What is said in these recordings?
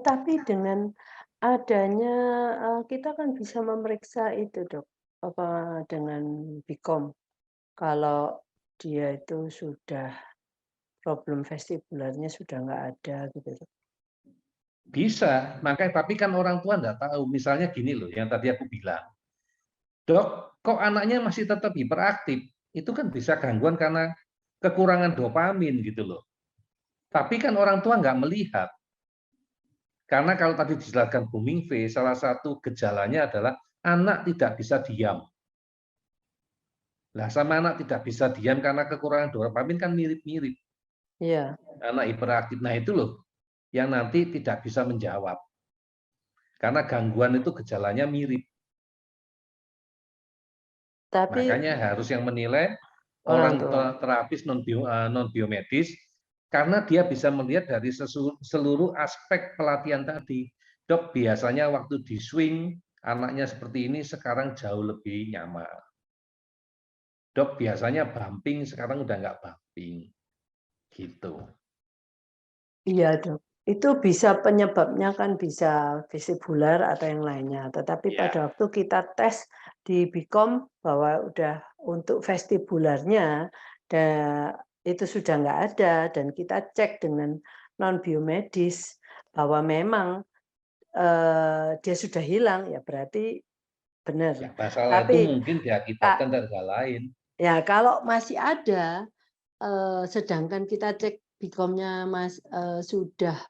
Tetapi dengan adanya, kita kan bisa memeriksa itu, Dok, apa, dengan Bicom, kalau dia itu sudah problem vestibularnya sudah nggak ada gitu, Dok. Bisa, makanya tapi kan orang tua nggak tahu. Misalnya gini loh, yang tadi aku bilang, Dok, kok anaknya masih tetap hiperaktif? Itu kan bisa gangguan karena kekurangan dopamin gitu loh. Tapi kan orang tua nggak melihat. Karena kalau tadi dijelaskan Bu Mingve, salah satu gejalanya adalah anak tidak bisa diam. Nah, sama anak tidak bisa diam karena kekurangan dopamin kan mirip-mirip. Iya, Anak hiperaktif. Nah, itu loh yang nanti tidak bisa menjawab. Karena gangguan itu gejalanya mirip. tapi Makanya harus yang menilai orang orang tua. terapis non biomedis karena dia bisa melihat dari seluruh aspek pelatihan tadi. Dok, biasanya waktu di swing anaknya seperti ini sekarang jauh lebih nyaman. Dok, biasanya bumping sekarang udah nggak bumping. Gitu. Iya, Dok. Itu bisa penyebabnya kan bisa vestibular atau yang lainnya, tetapi pada Ya. waktu kita tes di Bicom bahwa udah untuk vestibularnya da itu sudah nggak ada dan kita cek dengan non biomedis bahwa memang, dia sudah hilang, ya berarti benar. Ya, masalah itu Tapi mungkin Kak, diakibatkan dari hal lain. ya kalau masih ada, sedangkan kita cek Bicom-nya sudah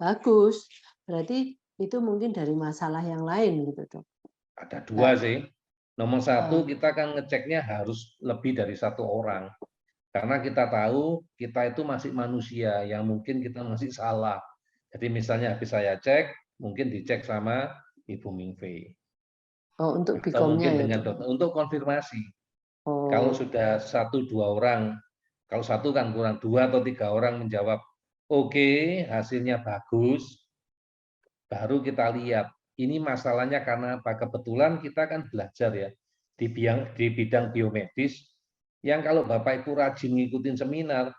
bagus, berarti itu mungkin dari masalah yang lain gitu, Dok. Ada Nggak dua sih. Nomor satu, eee, kita kan ngeceknya harus lebih dari satu orang. Karena kita tahu kita itu masih manusia yang mungkin kita masih salah. Jadi misalnya habis saya cek, mungkin dicek sama Ibu Mingvei. oh untuk Atau Bicom-nya mungkin ya, dengan Dok? dokter untuk konfirmasi. Kalau Oh, sudah satu dua orang, kalau satu kan kurang, dua atau tiga orang menjawab oke, hasilnya bagus, baru kita lihat ini masalahnya karena apa. Kebetulan kita kan belajar ya di bidang biomedis yang kalau Bapak Ibu rajin ngikutin seminar,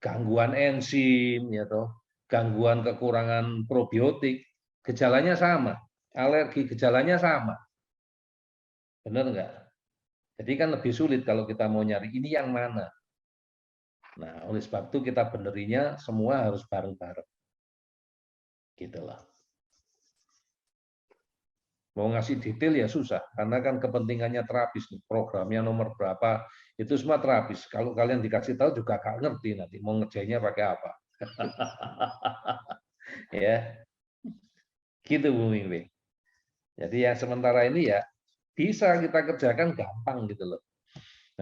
gangguan enzim ya toh, gangguan kekurangan probiotik, gejalanya sama, alergi gejalanya sama. Benar nggak? Jadi kan lebih sulit kalau kita mau nyari ini yang mana. Nah, oleh sebab itu kita benerinya semua harus bareng-bareng. Gitu lah. Mau ngasih detail ya susah, karena kan kepentingannya terapis, programnya nomor berapa, itu semua terapis. Kalau kalian dikasih tahu juga gak ngerti nanti mau ngerjainnya pakai apa. Ya, gitu Bu Mingwi. Jadi yang sementara ini ya bisa kita kerjakan gampang gitu loh.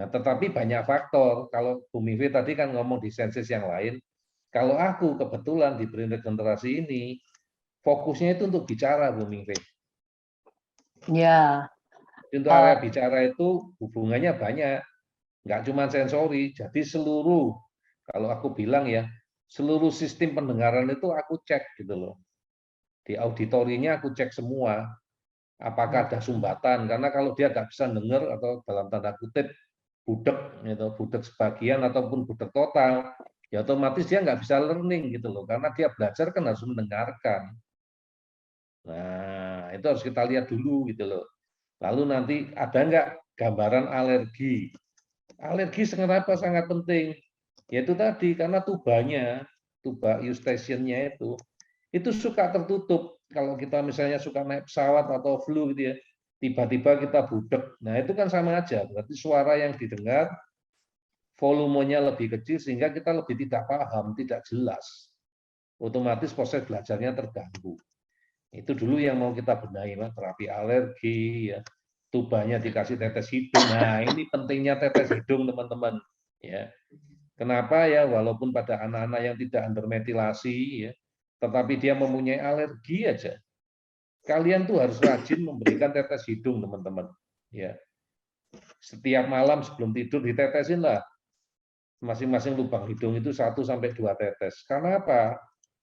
Nah, tetapi banyak faktor. Kalau Bu Mingwi tadi kan ngomong di sensus yang lain, kalau aku kebetulan diberi regenerasi ini, fokusnya itu untuk bicara Bu Mingwi. ya, Untuk area eee, bicara itu hubungannya banyak, nggak cuma sensori. Jadi seluruh, kalau aku bilang ya, seluruh sistem pendengaran itu aku cek gitu loh. Di auditorinya aku cek semua, apakah ada sumbatan. Karena kalau dia nggak bisa dengar atau dalam tanda kutip budek, gitu, budek sebagian ataupun budek total, ya otomatis dia nggak bisa learning gitu loh. Karena dia belajar kan harus mendengarkan. Nah, itu harus kita lihat dulu gitu loh. Lalu nanti ada nggak gambaran alergi? Alergi kenapa sangat penting? Yaitu tadi karena tuba eustachiannya itu suka tertutup. Kalau kita misalnya suka naik pesawat atau flu gitu ya, tiba-tiba kita budek. Nah itu kan sama aja, berarti suara yang didengar volumenya lebih kecil sehingga kita lebih tidak paham, tidak jelas. Otomatis proses belajarnya terganggu. Itu dulu yang mau kita benahi, terapi alergi, ya, tubanya dikasih tetes hidung. Nah, ini pentingnya tetes hidung, teman-teman. Ya, kenapa ya? Walaupun pada anak-anak yang tidak undermetilasi, ya, tetapi dia mempunyai alergi aja. Kalian tuh harus rajin memberikan tetes hidung, teman-teman. Ya, setiap malam sebelum tidur ditetesin lah. Masing-masing lubang hidung itu 1 sampai 2 tetes. Karena apa?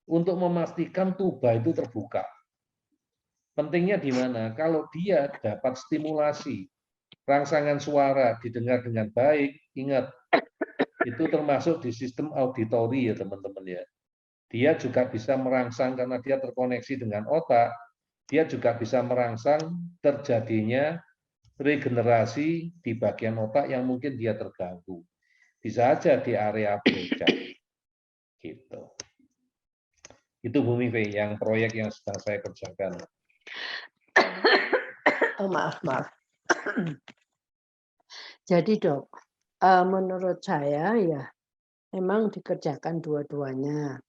Untuk memastikan tuba itu terbuka. Pentingnya di mana? Kalau dia dapat stimulasi, rangsangan suara didengar dengan baik, ingat, itu termasuk di sistem auditori ya teman-teman ya. Di dia juga bisa merangsang karena dia terkoneksi dengan otak, dia juga bisa merangsang terjadinya regenerasi di bagian otak yang mungkin dia terganggu. Bisa aja di area broca. Gitu. Itu Bu Mive yang proyek yang sedang saya kerjakan. Oh, maaf. Jadi dok, menurut saya ya memang dikerjakan dua-duanya.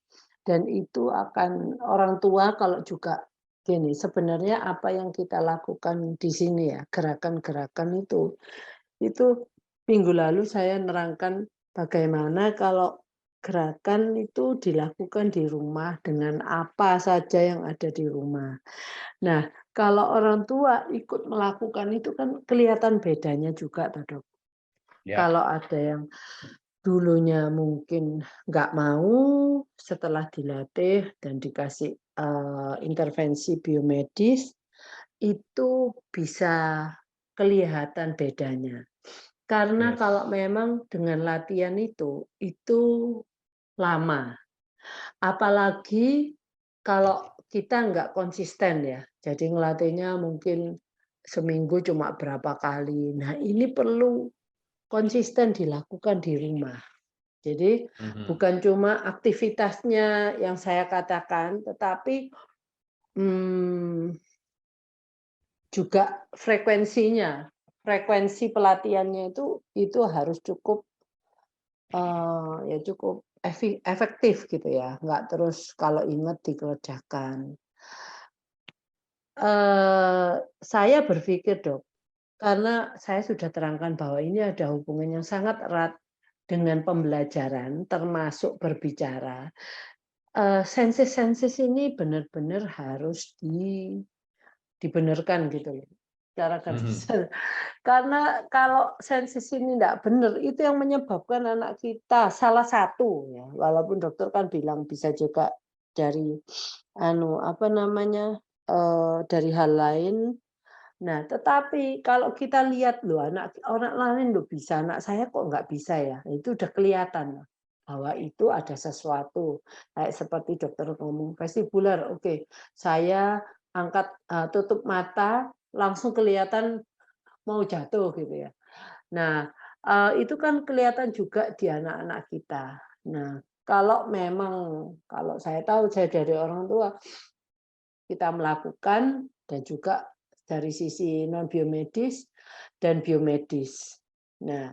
Dan itu akan orang tua kalau juga gini, sebenarnya apa yang kita lakukan di sini ya, gerakan-gerakan itu minggu lalu saya nerangkan bagaimana kalau gerakan itu dilakukan di rumah dengan apa saja yang ada di rumah. Nah, kalau orang tua ikut melakukan itu kan kelihatan bedanya juga, toh, Dok. Ya. Kalau ada yang dulunya mungkin nggak mau, setelah dilatih dan dikasih intervensi biomedis, itu bisa kelihatan bedanya. Karena Yes. kalau memang dengan latihan itu lama. Apalagi kalau kita nggak konsisten ya. Jadi ngelatihnya mungkin seminggu cuma berapa kali. Nah, ini perlu konsisten dilakukan di rumah. Jadi bukan cuma aktivitasnya yang saya katakan, tetapi juga frekuensinya. Frekuensi pelatihannya itu harus cukup ya cukup efektif gitu ya, nggak terus kalau ingat dikerjakan. Saya berpikir dok, karena saya sudah terangkan bahwa ini ada hubungan yang sangat erat dengan pembelajaran, termasuk berbicara. Sensis-sensis ini benar-benar harus dibenarkan gitu loh, secara garis besar. Karena kalau sensis ini tidak benar, itu yang menyebabkan anak kita salah satu ya, walaupun dokter kan bilang bisa juga dari dari hal lain. Nah, tetapi kalau kita lihat loh anak orang lain loh bisa, anak saya kok nggak bisa ya, itu udah kelihatan bahwa itu ada sesuatu. Kayak seperti dokter ngomong vestibular, oke, saya angkat tutup mata langsung kelihatan mau jatuh gitu ya. Nah, itu kan kelihatan juga di anak-anak kita. Nah, kalau saya tahu saya dari orang tua, kita melakukan dan juga dari sisi non biomedis dan biomedis. Nah,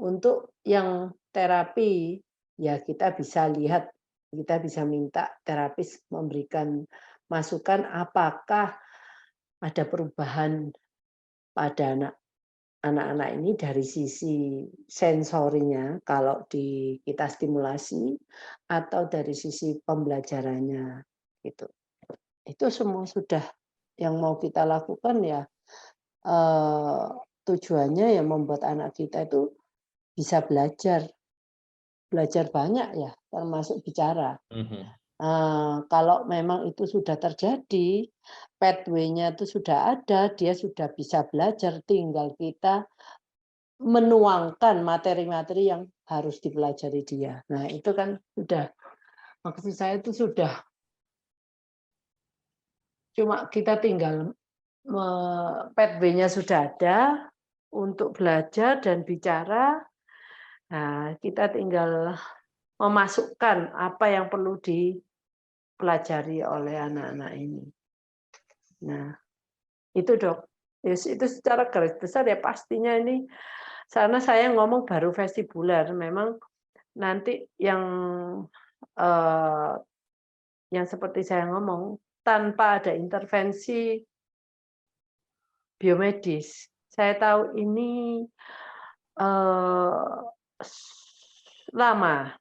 untuk yang terapi ya kita bisa lihat, kita bisa minta terapis memberikan masukan apakah ada perubahan pada anak-anak ini dari sisi sensorinya kalau kita stimulasi atau dari sisi pembelajarannya gitu. Itu semua sudah yang mau kita lakukan ya tujuannya ya membuat anak kita itu bisa belajar banyak ya, termasuk bicara. Kalau memang itu sudah terjadi, pathway-nya itu sudah ada, dia sudah bisa belajar, tinggal kita menuangkan materi-materi yang harus dipelajari dia. Nah, itu kan sudah, maksud saya itu sudah, cuma kita tinggal pathway-nya sudah ada untuk belajar dan bicara. Nah, kita tinggal memasukkan apa yang perlu dipelajari oleh anak-anak ini. Nah, itu dok. Itu secara garis besar ya pastinya ini, karena saya ngomong baru vestibular, memang nanti yang seperti saya ngomong, tanpa ada intervensi biomedis. Saya tahu ini lama.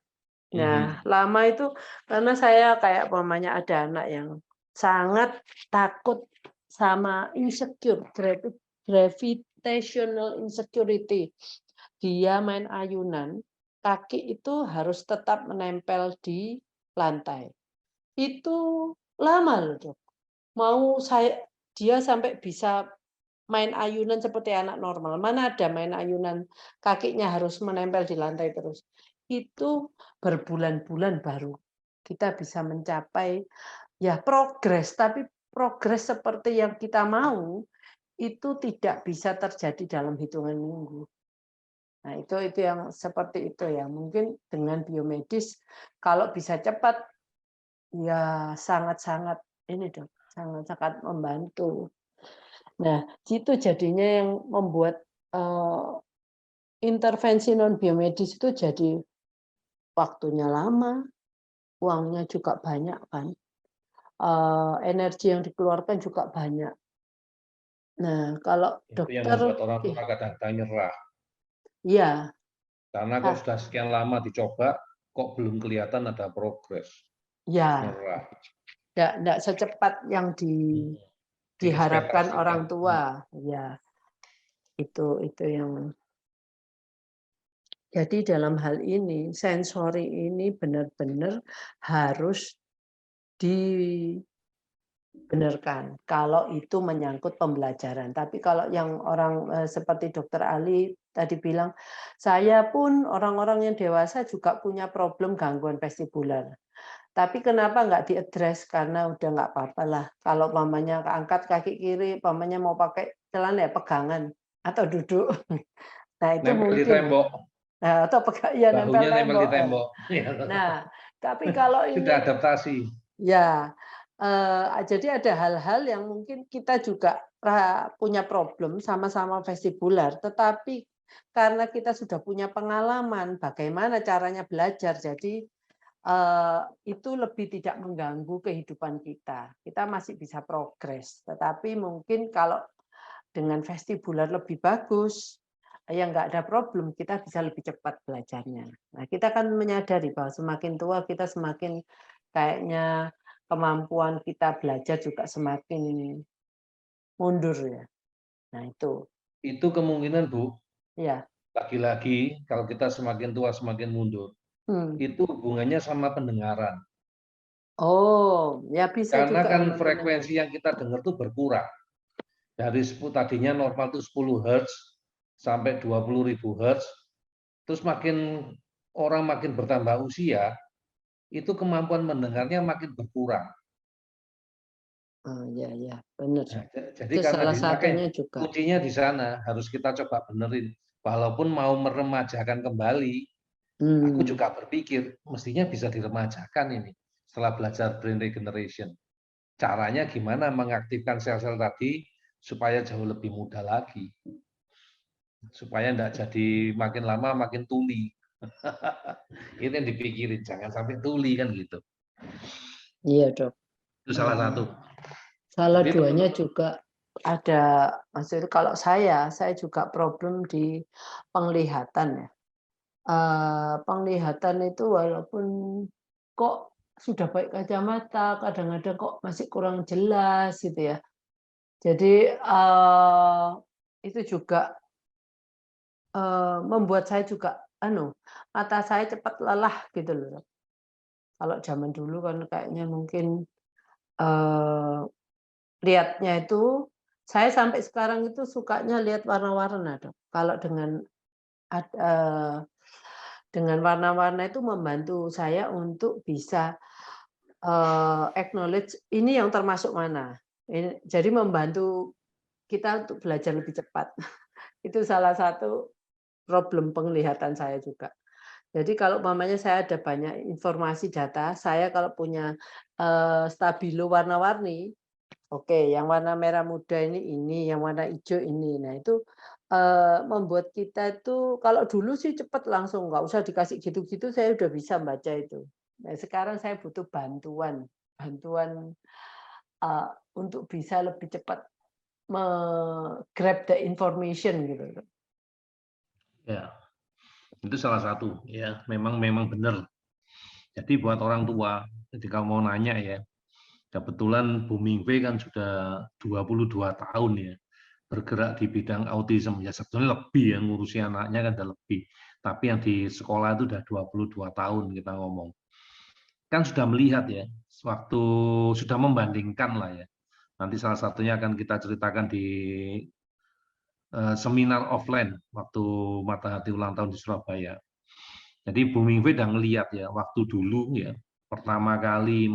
Nah, lama itu karena saya kayak umpamanya ada anak yang sangat takut sama insecure, gravitational insecurity. Dia main ayunan, kaki itu harus tetap menempel di lantai. Itu lama loh, Dok. Dia sampai bisa main ayunan seperti anak normal. Mana ada main ayunan kakinya harus menempel di lantai terus. Itu berbulan-bulan baru kita bisa mencapai ya progres, tapi progres seperti yang kita mau itu tidak bisa terjadi dalam hitungan minggu. Nah, itu yang seperti itu ya. Mungkin dengan biomedis kalau bisa cepat ya sangat-sangat ini dong, sangat-sangat membantu. Nah, itu jadinya yang membuat intervensi non biomedis itu jadi waktunya lama, uangnya juga banyak kan, energi yang dikeluarkan juga banyak. Nah, kalau Itu yang dokter, membuat orang tua kadang-kadang nyerah. iya, Karena kok sudah sekian lama dicoba, kok belum kelihatan ada progres. ya, Nyerah. enggak secepat yang diharapkan Diekspektasikan. orang tua, ya, itu yang. Jadi dalam hal ini, sensori ini benar-benar harus dibenarkan kalau itu menyangkut pembelajaran. Tapi kalau yang orang seperti Dokter Ali tadi bilang, saya pun orang-orang yang dewasa juga punya problem gangguan vestibular. Tapi kenapa nggak diadres? Karena udah nggak apa-apa lah. Kalau mamanya keangkat kaki kiri, mamanya mau pakai celana ya pegangan atau duduk. Nah itu Nempel di mungkin. tembok. Nah, atau ya nempel Bahunya nempel di tembok. tembok. Nah, tapi kalau Sudah ini adaptasi. ya, jadi ada hal-hal yang mungkin kita juga punya problem sama-sama vestibular, tetapi karena kita sudah punya pengalaman bagaimana caranya belajar, jadi itu lebih tidak mengganggu kehidupan kita. Kita masih bisa progres, tetapi mungkin kalau dengan vestibular lebih bagus, yang nggak ada problem, kita bisa lebih cepat belajarnya. Nah, kita kan menyadari bahwa semakin tua kita semakin kayaknya kemampuan kita belajar juga semakin mundur ya. Nah itu, Itu kemungkinan, Bu, ya. lagi-lagi kalau kita semakin tua semakin mundur. Hmm. Itu hubungannya sama pendengaran. Oh, ya bisa Karena juga kan sama pendengar. frekuensi yang kita dengar itu berkurang. Dari tadinya normal itu 10 Hz sampai 20.000 Hz. Terus orang makin bertambah usia, itu kemampuan mendengarnya makin berkurang. Oh, ya, ya, benar. Nah, jadi Itu karena salah makanya satunya juga. kuncinya di sana harus kita coba benerin. Walaupun mau meremajakan kembali, aku Hmm. juga berpikir mestinya bisa diremajakan ini setelah belajar brain regeneration. Caranya gimana mengaktifkan sel-sel tadi supaya jauh lebih mudah lagi. Supaya tidak jadi makin lama makin tuli. Itu yang dipikirin, jangan sampai tuli kan gitu. Iya, Dok. Itu salah satu. Salah Jadi duanya teman-teman, juga ada, maksudnya kalau saya juga problem di penglihatan ya. Penglihatan itu walaupun kok sudah pakai kacamata, kadang-kadang kok masih kurang jelas gitu ya. Jadi, itu juga, membuat saya juga mata saya cepat lelah gitu loh. Kalau zaman dulu kan kayaknya mungkin, eee, lihatnya itu saya sampai sekarang itu sukanya lihat warna-warna, Dok. Kalau dengan warna-warna itu membantu saya untuk bisa, acknowledge ini yang termasuk mana. Jadi membantu kita untuk belajar lebih cepat. Itu salah satu problem penglihatan saya juga. Jadi kalau umpamanya saya ada banyak informasi data, saya kalau punya, stabilo warna-warni, oke, yang warna merah muda ini, yang warna hijau ini. Nah itu, membuat kita itu kalau dulu sih cepat langsung, nggak usah dikasih gitu-gitu saya udah bisa baca itu. Nah sekarang saya butuh bantuan bantuan, eee, untuk bisa lebih cepat grab the information gitu. ya itu salah satu. Ya, memang benar. Jadi buat orang tua, ketika mau nanya ya, kebetulan Bu Mingwe kan sudah 22 tahun ya bergerak di bidang autism. Ya sebetulnya lebih ya ngurusi anaknya kan udah lebih. Tapi yang di sekolah itu udah 22 tahun kita ngomong. Kan sudah melihat ya, waktu sudah membandingkan lah ya. Nanti salah satunya akan kita ceritakan di seminar offline waktu Mata Hati ulang tahun di Surabaya. Jadi Bu Mingwe udah ngelihat ya, waktu dulu ya, pertama kali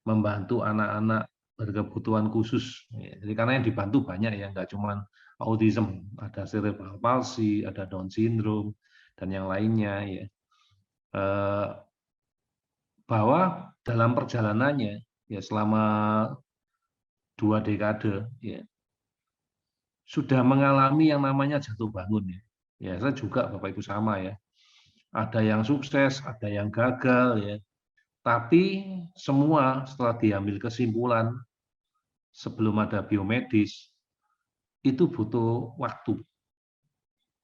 membantu anak-anak berkebutuhan khusus. Jadi karena yang dibantu banyak ya, nggak cuma autism, ada cerebral palsy, ada Down syndrome, dan yang lainnya ya. Bahwa dalam perjalanannya ya selama 2 dekade ya sudah mengalami yang namanya jatuh bangun ya. Ya saya juga Bapak Ibu sama ya. Ada yang sukses, ada yang gagal ya. Tapi semua setelah diambil kesimpulan sebelum ada biomedis itu butuh waktu.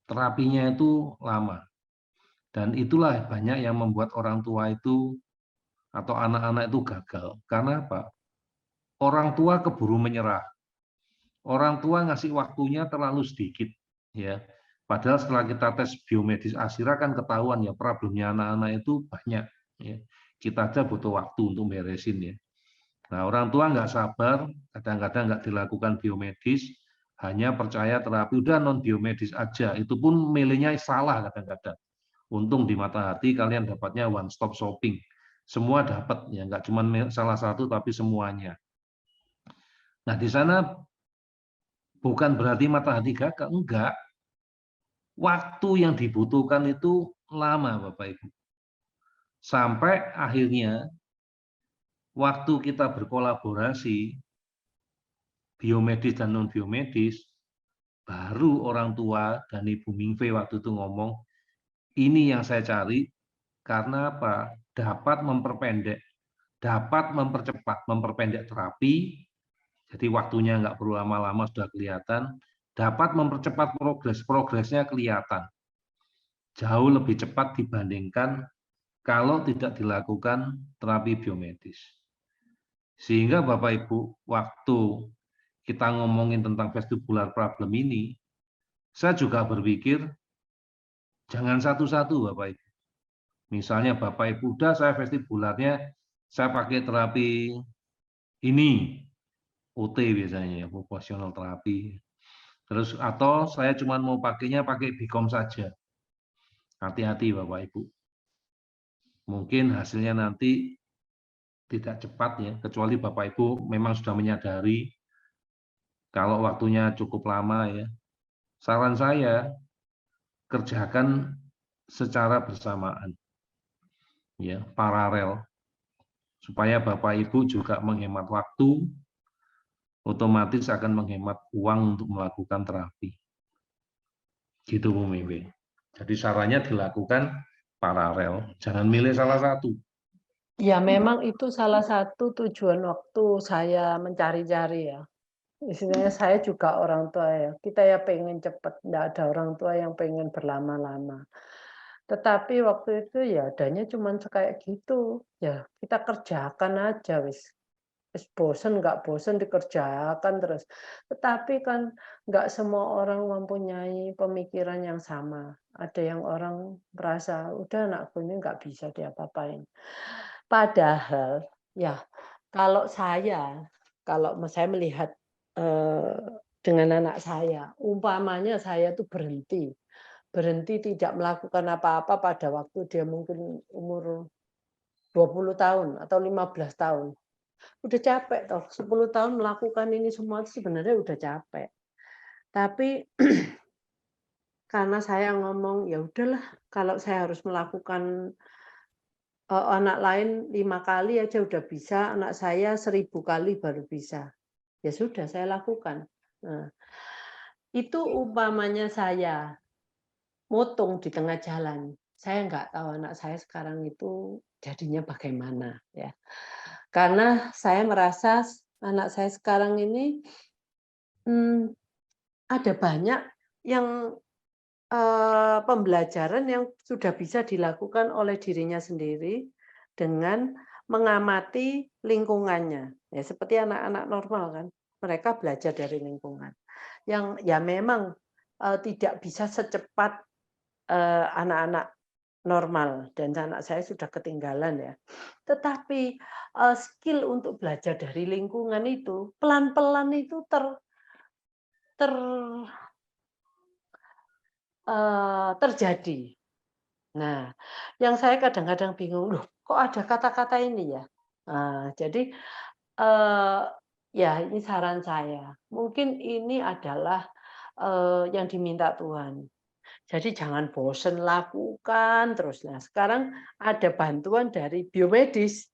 Terapinya itu lama. Dan itulah banyak yang membuat orang tua itu atau anak-anak itu gagal. Karena apa? Orang tua keburu menyerah. Orang tua ngasih waktunya terlalu sedikit. Ya. Padahal setelah kita tes biomedis ASIRA kan ketahuan ya problemnya anak-anak itu banyak. Ya. Kita aja butuh waktu untuk beresin ya. Nah, orang tua nggak sabar, kadang-kadang nggak dilakukan biomedis, hanya percaya terapi udah non biomedis aja. Itu pun milihnya salah kadang-kadang. Untung di mata hati kalian dapatnya one stop shopping. Semua dapat ya, nggak cuma salah satu tapi semuanya. Nah, di sana bukan berarti mata hati gagal, enggak. Waktu yang dibutuhkan itu lama, Bapak Ibu. Sampai akhirnya waktu kita berkolaborasi biomedis dan non biomedis, baru orang tua dan Ibu Mingve waktu itu ngomong, ini yang saya cari karena apa? Dapat memperpendek, dapat mempercepat, memperpendek terapi, jadi waktunya nggak perlu lama-lama sudah kelihatan, dapat mempercepat progresnya kelihatan. Jauh lebih cepat dibandingkan kalau tidak dilakukan terapi biomedis. Sehingga Bapak Ibu, waktu kita ngomongin tentang vestibular problem ini, saya juga berpikir jangan satu-satu Bapak Ibu. Misalnya Bapak Ibu, udah saya vestibularnya, saya pakai terapi ini, OT biasanya, occupational terapi. Terus atau saya cuma mau pakainya pakai BICOM saja. Hati-hati Bapak Ibu. Mungkin hasilnya nanti tidak cepat ya, kecuali Bapak Ibu memang sudah menyadari kalau waktunya cukup lama ya. Saran saya kerjakan secara bersamaan. Ya, paralel supaya Bapak Ibu juga menghemat waktu, otomatis akan menghemat uang untuk melakukan terapi. Gitu Bu Mimi. Jadi sarannya dilakukan paralel, jangan milih salah satu. Ya memang itu salah satu tujuan waktu saya mencari-cari ya. Istilahnya saya juga orang tua ya. Kita ya pengen cepat, enggak ada orang tua yang pengen berlama-lama. Tetapi waktu itu ya adanya cuma kayak gitu. Ya kita kerjakan aja wis. Wis bosen nggak bosen dikerjakan terus. Tetapi kan nggak semua orang mempunyai pemikiran yang sama. Ada yang orang merasa udah anakku ini nggak bisa diapa-apain. Padahal ya kalau saya melihat dengan anak saya, umpamanya saya tuh berhenti tidak melakukan apa-apa pada waktu dia mungkin umur 20 tahun atau 15 tahun. Udah capek toh, 10 tahun melakukan ini semua sebenarnya udah capek. Tapi karena saya ngomong, ya udahlah kalau saya harus melakukan anak lain 5 kali aja udah bisa, anak saya 1000 kali baru bisa. Ya sudah saya lakukan. Nah, itu umpamanya saya motong di tengah jalan. Saya nggak tahu anak saya sekarang itu jadinya bagaimana ya. Karena saya merasa anak saya sekarang ini ada banyak yang pembelajaran yang sudah bisa dilakukan oleh dirinya sendiri dengan mengamati lingkungannya. Ya seperti anak-anak normal kan, mereka belajar dari lingkungan. Yang ya memang tidak bisa secepat anak-anak normal dan anak saya sudah ketinggalan ya. Tetapi skill untuk belajar dari lingkungan itu pelan-pelan itu terjadi. Nah, Yang saya kadang-kadang bingung, "Loh, kok ada kata-kata ini ya?" Jadi, eee, ya ini saran saya, mungkin ini adalah, yang diminta Tuhan. Jadi jangan bosen, lakukan terus. Nah, sekarang ada bantuan dari biomedis.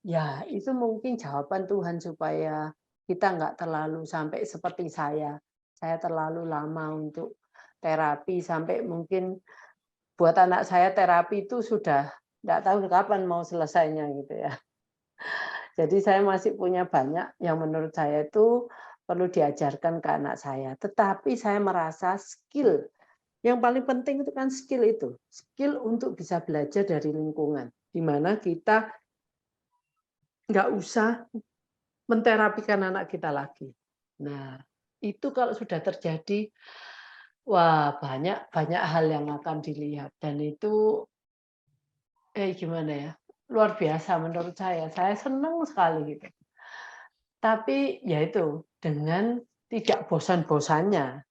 Ya, itu mungkin jawaban Tuhan supaya kita nggak terlalu sampai seperti saya. Saya terlalu lama untuk terapi, sampai mungkin buat anak saya terapi itu sudah nggak tahu kapan mau selesainya gitu ya. Jadi saya masih punya banyak yang menurut saya itu perlu diajarkan ke anak saya. Tetapi saya merasa skill, yang paling penting itu kan skill itu. Skill untuk bisa belajar dari lingkungan. Di mana kita nggak usah menterapikan anak kita lagi. Nah, itu kalau sudah terjadi, wah banyak banyak hal yang akan dilihat dan itu, gimana ya, luar biasa menurut saya. Saya senang sekali gitu. Tapi ya itu, dengan tidak bosan-bosannya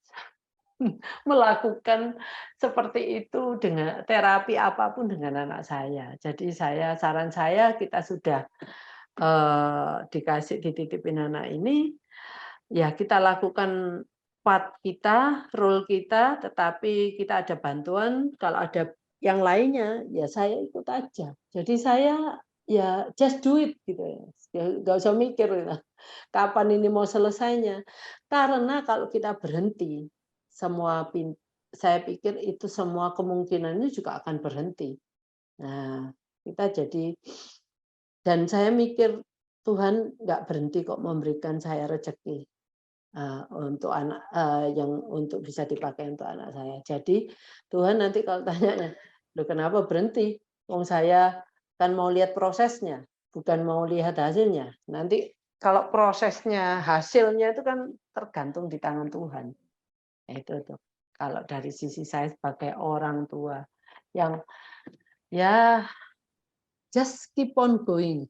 melakukan seperti itu dengan terapi apapun dengan anak saya. Jadi saran saya kita sudah, dititipin anak ini, ya kita lakukan part kita, role kita, tetapi kita ada bantuan, kalau ada yang lainnya, ya saya ikut aja. Jadi saya, ya just do it gitu ya, nggak usah mikir gitu, kapan ini mau selesainya. Karena kalau kita berhenti, semua saya pikir itu semua kemungkinannya juga akan berhenti. Nah, kita jadi dan saya mikir, Tuhan nggak berhenti kok memberikan saya rezeki. Untuk anak yang untuk bisa dipakai untuk anak saya. Jadi Tuhan nanti kalau tanyanya, "Loh kenapa berhenti? Wong saya kan mau lihat prosesnya, bukan mau lihat hasilnya." Nanti kalau prosesnya, hasilnya itu kan tergantung di tangan Tuhan. Nah itu tuh, kalau dari sisi saya sebagai orang tua yang, ya just keep on going.